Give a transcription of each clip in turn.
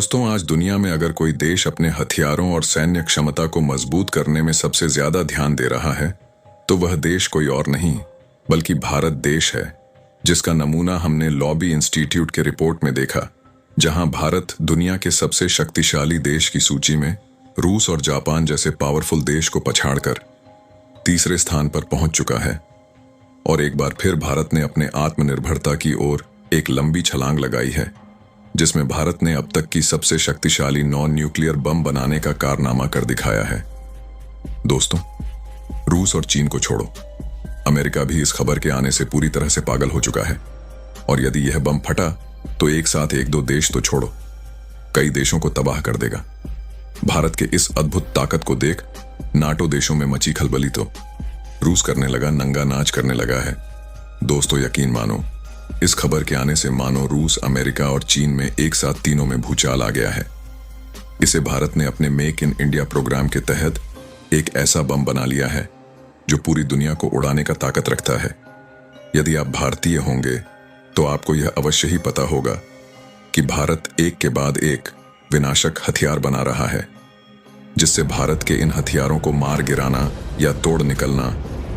दोस्तों, आज दुनिया में अगर कोई देश अपने हथियारों और सैन्य क्षमता को मजबूत करने में सबसे ज्यादा ध्यान दे रहा है, तो वह देश कोई और नहीं बल्कि भारत देश है, जिसका नमूना हमने लॉबी इंस्टीट्यूट के रिपोर्ट में देखा, जहां भारत दुनिया के सबसे शक्तिशाली देश की सूची में रूस और जापान जैसे पावरफुल देश को पछाड़कर तीसरे स्थान पर पहुंच चुका है। और एक बार फिर भारत ने अपने आत्मनिर्भरता की ओर एक लंबी छलांग लगाई है, जिसमें भारत ने अब तक की सबसे शक्तिशाली नॉन न्यूक्लियर बम बनाने का कारनामा कर दिखाया है। दोस्तों, रूस और चीन को छोड़ो, अमेरिका भी इस खबर के आने से पूरी तरह से पागल हो चुका है। और यदि यह बम फटा तो एक साथ एक दो देश तो छोड़ो, कई देशों को तबाह कर देगा। भारत के इस अद्भुत ताकत को देख नाटो देशों में मची खलबली तो रूस करने लगा, नंगा नाच करने लगा है। दोस्तों, यकीन मानो, इस खबर के आने से मानो रूस, अमेरिका और चीन में एक साथ तीनों में भूचाल आ गया है। इसे भारत ने अपने मेक इन इंडिया प्रोग्राम के तहत एक ऐसा बम बना लिया है जो पूरी दुनिया को उड़ाने का ताकत रखता है। यदि आप भारतीय होंगे तो आपको यह अवश्य ही पता होगा कि भारत एक के बाद एक विनाशक हथियार बना रहा है, जिससे भारत के इन हथियारों को मार गिराना या तोड़ निकलना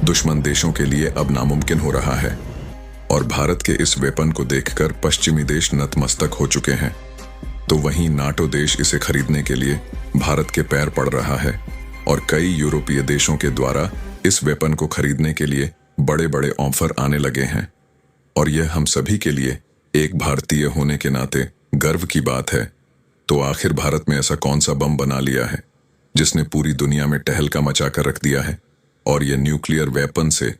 दुश्मन देशों के लिए अब नामुमकिन हो रहा है। और भारत के इस वेपन को देखकर पश्चिमी देश नतमस्तक हो चुके हैं, तो वहीं नाटो देश इसे खरीदने के लिए भारत के पैर पड़ रहा है और कई यूरोपीय देशों के द्वारा इस वेपन को खरीदने के लिए बड़े बड़े ऑफर आने लगे हैं। और यह हम सभी के लिए एक भारतीय होने के नाते गर्व की बात है। तो आखिर भारत में ऐसा कौन सा बम बना लिया है जिसने पूरी दुनिया में टहलका मचा कर रख दिया है, और यह न्यूक्लियर वेपन से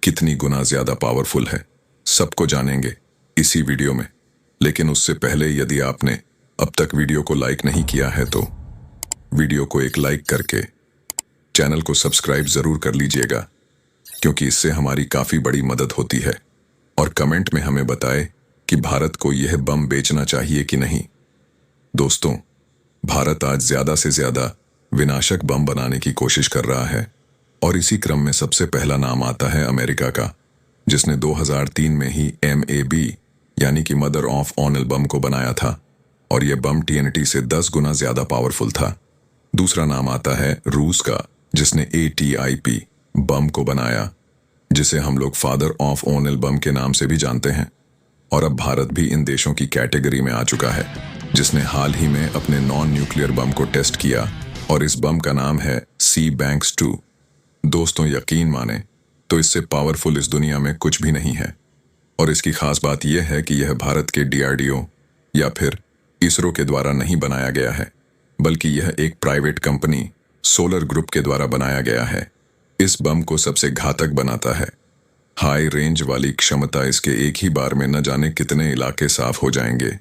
कितनी गुना ज्यादा पावरफुल है, सबको जानेंगे इसी वीडियो में। लेकिन उससे पहले यदि आपने अब तक वीडियो को लाइक नहीं किया है तो वीडियो को एक लाइक करके चैनल को सब्सक्राइब जरूर कर लीजिएगा, क्योंकि इससे हमारी काफी बड़ी मदद होती है। और कमेंट में हमें बताएं कि भारत को यह बम बेचना चाहिए कि नहीं। दोस्तों, भारत आज ज्यादा से ज्यादा विनाशक बम बनाने की कोशिश कर रहा है, और इसी क्रम में सबसे पहला नाम आता है अमेरिका का, जिसने 2003 में ही MAB यानी कि मदर ऑफ ऑनल बम को बनाया था, और यह बम TNT से 10 गुना ज्यादा पावरफुल था। दूसरा नाम आता है रूस का, जिसने ATIP बम को बनाया, जिसे हम लोग फादर ऑफ ऑनल बम के नाम से भी जानते हैं। और अब भारत भी इन देशों की कैटेगरी में आ चुका है, जिसने हाल ही में अपने नॉन न्यूक्लियर बम को टेस्ट किया, और इस बम का नाम है C-BANX-2। दोस्तों, यकीन माने तो इससे पावरफुल इस दुनिया में कुछ भी नहीं है। और इसकी खास बात यह है कि यह भारत के DRDO या फिर इसरो के द्वारा नहीं बनाया गया है, बल्कि यह एक प्राइवेट कंपनी सोलर ग्रुप के द्वारा बनाया गया है। इस बम को सबसे घातक बनाता है हाई रेंज वाली क्षमता। इसके एक ही बार में न जाने कितने इलाके साफ हो जाएंगे।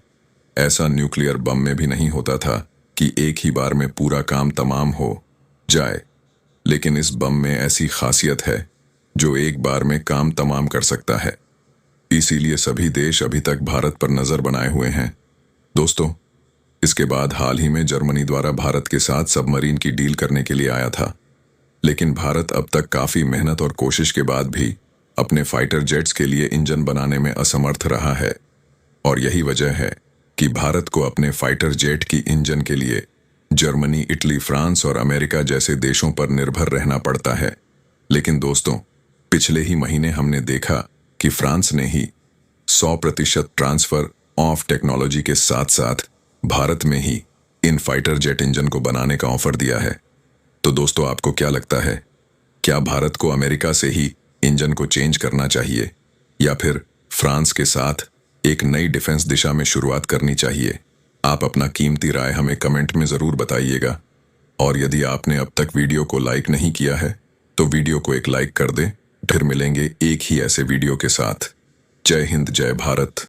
ऐसा न्यूक्लियर बम में भी नहीं होता था कि एक ही बार में पूरा काम तमाम हो जाए, लेकिन इस बम में ऐसी खासियत है जो एक बार में काम तमाम कर सकता है। इसीलिए सभी देश अभी तक भारत पर नजर बनाए हुए हैं। दोस्तों, इसके बाद हाल ही में जर्मनी द्वारा भारत के साथ सबमरीन की डील करने के लिए आया था, लेकिन भारत अब तक काफी मेहनत और कोशिश के बाद भी अपने फाइटर जेट्स के लिए इंजन बनाने में असमर्थ रहा है। और यही वजह है कि भारत को अपने फाइटर जेट की इंजन के लिए जर्मनी, इटली, फ्रांस और अमेरिका जैसे देशों पर निर्भर रहना पड़ता है। लेकिन दोस्तों, पिछले ही महीने हमने देखा कि फ्रांस ने ही 100% ट्रांसफर ऑफ टेक्नोलॉजी के साथ साथ भारत में ही इन फाइटर जेट इंजन को बनाने का ऑफर दिया है। तो दोस्तों, आपको क्या लगता है, क्या भारत को अमेरिका से ही इंजन को चेंज करना चाहिए, या फिर फ्रांस के साथ एक नई डिफेंस दिशा में शुरुआत करनी चाहिए? आप अपना कीमती राय हमें कमेंट में जरूर बताइएगा। और यदि आपने अब तक वीडियो को लाइक नहीं किया है तो वीडियो को एक लाइक कर दें। फिर मिलेंगे एक ही ऐसे वीडियो के साथ। जय हिंद, जय भारत।